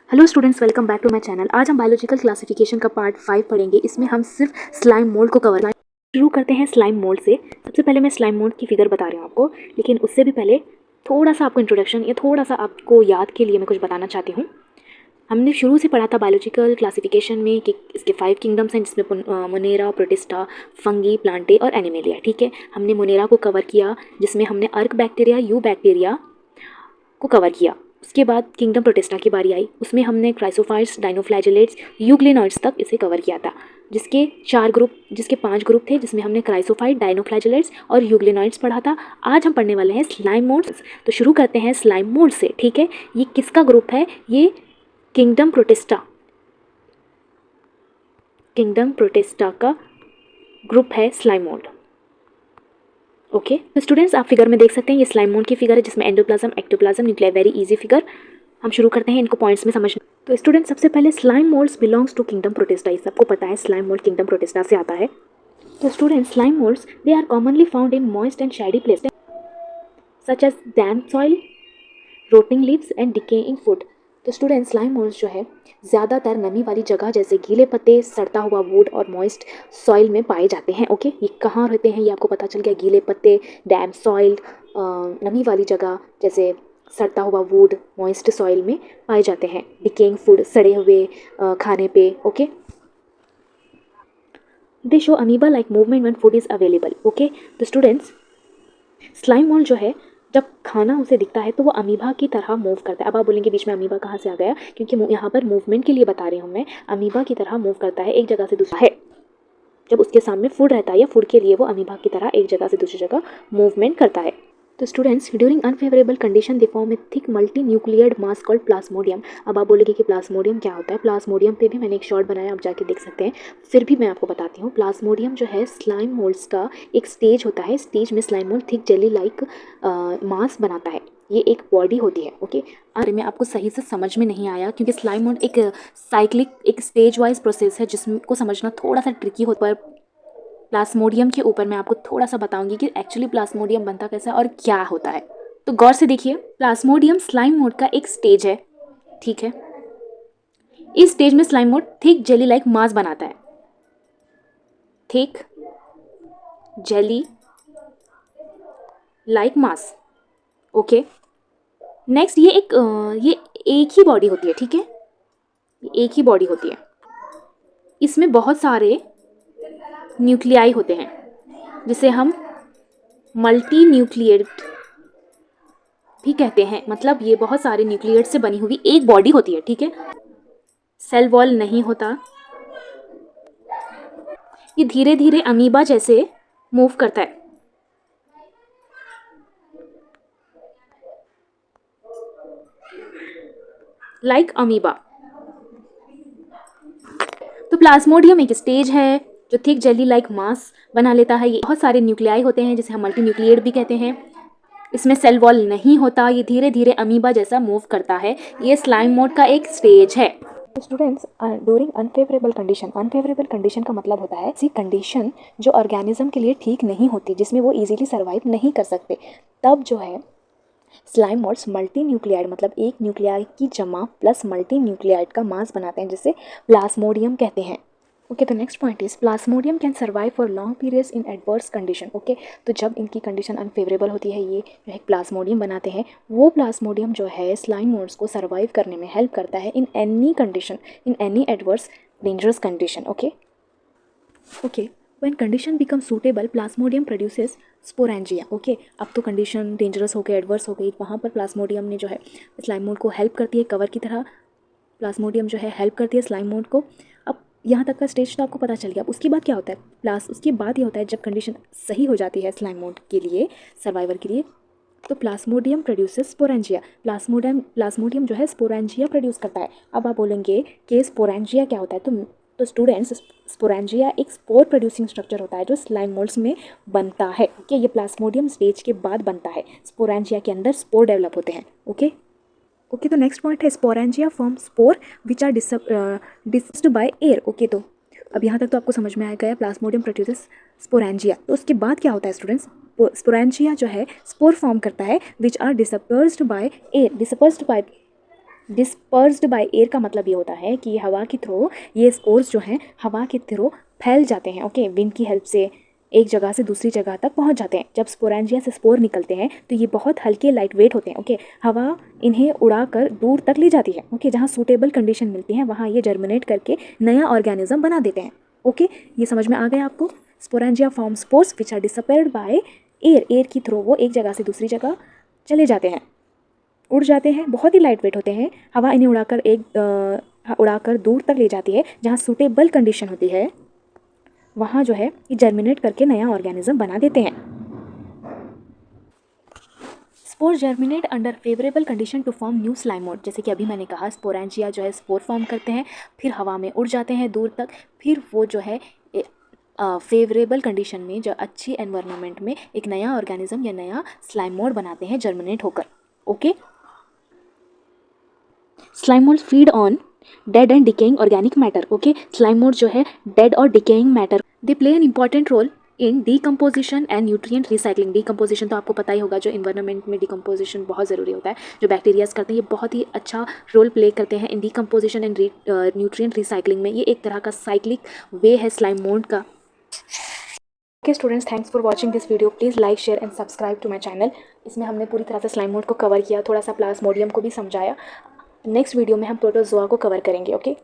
Hello students, welcome back to my channel. आज हम biological classification का पार्ट 5 पढ़ेंगे। इसमें हम सिर्फ स्लाइम मोल्ड को कवर शुरू करते हैं स्लाइम मोल्ड से। सबसे पहले मैं स्लाइम मोल्ड की फिगर बता रही हूँ आपको, लेकिन उससे भी पहले थोड़ा सा आपको इंट्रोडक्शन या थोड़ा सा आपको याद के लिए मैं कुछ बताना चाहती हूँ। हमने शुरू से पढ़ा था बायोलॉजिकल क्लासिफिकेशन में कि इसके 5 किंगडम्स हैं, जिसमें मोनेरा, प्रोटिस्टा, फंगी, प्लांटे और एनिमेलिया। ठीक है, हमने मोनेरा को कवर किया, जिसमें हमने अर्क बैक्टीरिया, यू बैक्टीरिया को कवर किया। उसके बाद किंगडम प्रोटिस्टा की बारी आई, उसमें हमने क्राइसोफाइट्स, डाइनोफ्लैजेलेट्स, यूग्लेनॉइड्स तक इसे कवर किया था, जिसके 5 ग्रुप थे, जिसमें हमने क्राइसोफाइट, डाइनोफ्लैजेलेट्स और यूग्लेनॉइड्स पढ़ा था। आज हम पढ़ने वाले हैं स्लाइम मोल्ड्स। तो शुरू करते हैं स्लाइम मोल्ड से। ठीक है, ये किसका ग्रुप है? ये किंगडम प्रोटिस्टा का ग्रुप है स्लाइम मोल्ड। ओके, तो स्टूडेंट्स आप फिगर में देख सकते हैं, ये स्लाइम मोल्ड की फिगर है, जिसमें endoplasm, ectoplasm, nuclear. Very easy figure. हम शुरू करते हैं इनको पॉइंट्स में समझना। तो स्टूडेंट, सबसे पहले slime moulds belongs to kingdom protista. ये सबको पता है, स्लाइम मोल्ड किंगडम प्रोटिस्टा से आता है। तो student, slime moulds they are commonly found in moist and shady places such as damp soil, rotting leaves and decaying food. तो student, slime moulds जो है ज़्यादातर नमी वाली जगह जैसे गीले पत्ते, सड़ता हुआ वुड और मॉइस्ट सॉइल में पाए जाते हैं। ओके, ये कहाँ रहते हैं ये आपको पता चल गया। गीले पत्ते, डैम्प सॉइल, नमी वाली जगह जैसे सड़ता हुआ वुड, मॉइस्ट सॉइल में पाए जाते हैं। डिकेइंग फूड, सड़े हुए खाने पे। Okay, they show amoeba like movement when food is available. Okay, तो स्टूडेंट्स, स्लाइम मोल्ड जो है जब खाना उसे दिखता है तो वो अमीबा की तरह मूव करता है। अब आप बोलेंगे बीच में अमीबा कहाँ से आ गया? क्योंकि यहाँ पर मूवमेंट के लिए बता रही हूँ मैं। अमीबा की तरह मूव करता है, एक जगह से दूसरा है। जब उसके सामने फूड रहता है या फूड के लिए वो अमीबा की तरह एक जगह से दूसरी जगह मूवमेंट करता है। तो students, during unfavourable condition they form a thick multi nucleated mass called plasmodium. अब आप बोलेंगे कि प्लाज्मोडियम क्या होता है? प्लाज्मोडियम पे भी मैंने एक शॉर्ट बनाया, आप जाके देख सकते हैं। फिर भी मैं आपको बताती हूँ। प्लाज्मोडियम जो है स्लाइम मोल्ड्स का एक स्टेज होता है। स्टेज में slime mould thick jelly like mass बनाता है। ये एक बॉडी होती है। ओके, अरे में आपको सही से समझ में नहीं आया, क्योंकि स्लाइम मोल्ड एक साइक्लिक, एक स्टेज वाइज प्रोसेस है, जिसको समझना थोड़ा सा ट्रिकी होता है। प्लाज्मोडियम के ऊपर मैं आपको थोड़ा सा बताऊंगी कि एक्चुअली प्लाज्मोडियम बनता कैसा है और क्या होता है। तो गौर से देखिए, प्लाज्मोडियम स्लाइम मोड का एक स्टेज है। ठीक है, इस स्टेज में slime mode thick jelly like mass बनाता है। Thick jelly like mass. Okay, next, ये एक ही बॉडी होती है। ठीक है, ये एक ही बॉडी होती है। इसमें बहुत सारे न्यूक्लियाई होते हैं, जिसे हम मल्टी न्यूक्लिएट भी कहते हैं। मतलब ये बहुत सारे न्यूक्लिएट से बनी हुई एक बॉडी होती है। ठीक है, सेल वॉल नहीं होता। ये धीरे धीरे अमीबा जैसे मूव करता है। Like amoeba. तो प्लाज्मोडियम एक स्टेज है जो थिक जेली लाइक मास बना लेता है। ये बहुत सारे न्यूक्लियाई होते हैं, जिसे हम मल्टी न्यूक्लिएट भी कहते हैं। इसमें सेल वॉल नहीं होता। ये धीरे धीरे अमीबा जैसा मूव करता है। ये स्लाइम मोड का एक स्टेज है। स्टूडेंट्स, ड्यूरिंग अनफेवरेबल कंडीशन का मतलब होता है ऐसी कंडीशन जो ऑर्गेनिज्म के लिए ठीक नहीं होती, जिसमें वो इजीली सर्वाइव नहीं कर सकते। तब जो है स्लाइम मोड्स मल्टी न्यूक्लियाइड, मतलब एक न्यूक्लियाइड की जमा प्लस मल्टी न्यूक्लियाइड का मास बनाते हैं, जिसे प्लाज्मोडियम कहते हैं। ओके, तो next point is Plasmodium can survive for long periods in adverse condition. Okay, तो जब इनकी कंडीशन अनफेवरेबल होती है, ये जो है प्लाज्मोडियम बनाते हैं। वो प्लाज्मोडियम जो है स्लाइम मोड्स को सर्वाइव करने में हेल्प करता है in any condition, in any adverse dangerous condition. Okay, when condition become suitable Plasmodium produces sporangia. Okay, अब तो कंडीशन डेंजरस हो गई, एडवर्स हो गई, वहाँ पर प्लाज्मोडियम ने जो है स्लाइम मोड को हेल्प करती है। कवर की तरह प्लाज्मोडियम जो है हेल्प करती है स्लाइम मोड को। अब यहाँ तक का स्टेज तो आपको पता चल गया। अब उसके बाद क्या होता है? उसके बाद ये होता है, जब कंडीशन सही हो जाती है स्लाइम मोड के लिए, सर्वाइवल के लिए, तो प्लाज्मोडियम प्रोड्यूसेस स्पोरेंजिया। प्लाज्मोडियम जो है स्पोरेंजिया प्रोड्यूस करता है। अब आप बोलेंगे कि स्पोरेंजिया क्या होता है? तो स्टूडेंट्स, स्पोरेंजिया एक स्पोर प्रोड्यूसिंग स्ट्रक्चर होता है जो स्लाइम मोल्ड्स में बनता है। ओके, ये प्लाज्मोडियम स्टेज के बाद बनता है। स्पोरेंजिया के अंदर स्पोर डेवलप होते हैं। ओके, तो नेक्स्ट पॉइंट है sporangia form spore which are dispersed by air. Okay, तो अब यहाँ तक तो आपको समझ में आ गया, प्लाज्मोडियम प्रोड्यूसेस स्पोरेंजिया। तो उसके बाद क्या होता है स्टूडेंट्स? स्पोरेंजिया जो है स्पोर फॉर्म करता है which are dispersed by air. Dispersed by air का मतलब ये होता है कि हवा के थ्रू ये स्पोर्स जो हैं हवा के थ्रू फैल जाते हैं। ओके, विंड की हेल्प से एक जगह से दूसरी जगह तक पहुंच जाते हैं। जब स्पोरेंजिया से स्पोर निकलते हैं तो ये बहुत हल्के लाइट वेट होते हैं। ओके, हवा इन्हें उड़ाकर दूर तक ले जाती है। ओके, जहाँ सूटेबल कंडीशन मिलती है वहाँ ये जर्मिनेट करके नया ऑर्गेनिज्म बना देते हैं। ओके, ये समझ में आ गया आपको। Sporangia form spores which are disappeared by air के थ्रू वो एक जगह से दूसरी जगह चले जाते हैं, उड़ जाते हैं, बहुत ही लाइट वेट होते हैं। हवा इन्हें उड़ाकर दूर तक ले जाती है। जहाँ सूटेबल कंडीशन होती है वहाँ जो है ये जर्मिनेट करके नया ऑर्गेनिज्म बना देते हैं। Spore germinate under favourable condition to form new slime mould. जैसे कि अभी मैंने कहा स्पोरेंजिया जो है स्पोर फॉर्म करते हैं, फिर हवा में उड़ जाते हैं दूर तक, फिर वो जो है फेवरेबल कंडीशन में जो अच्छी एनवायरनमेंट में एक नया ऑर्गेनिज्म या नया स्लाइम मोड बनाते हैं जर्मिनेट होकर। Okay, slime mould feed on dead and decaying organic matter. Okay, slime mould जो है डेड और decaying matter, they play an important role in decomposition and nutrient recycling. Decomposition तो आपको पता ही होगा, जो इन्वायरमेंट में डीकम्पोजिशन बहुत ज़रूरी होता है, जो बैक्टीरियाज करते हैं ये बहुत ही अच्छा रोल प्ले करते हैं in decomposition and nutrient recycling में। ये एक तरह का साइक्लिक वे है स्लाइम मोल्ड का। Okay students, thanks for watching this video. Please like share and subscribe to my channel. इसमें हमने पूरी तरह से स्लाइम मोल्ड को कवर किया, थोड़ा सा प्लाज्मोडियम को भी समझाया। नेक्स्ट वीडियो में हम प्रोटोजोआ को कवर करेंगे। ओके।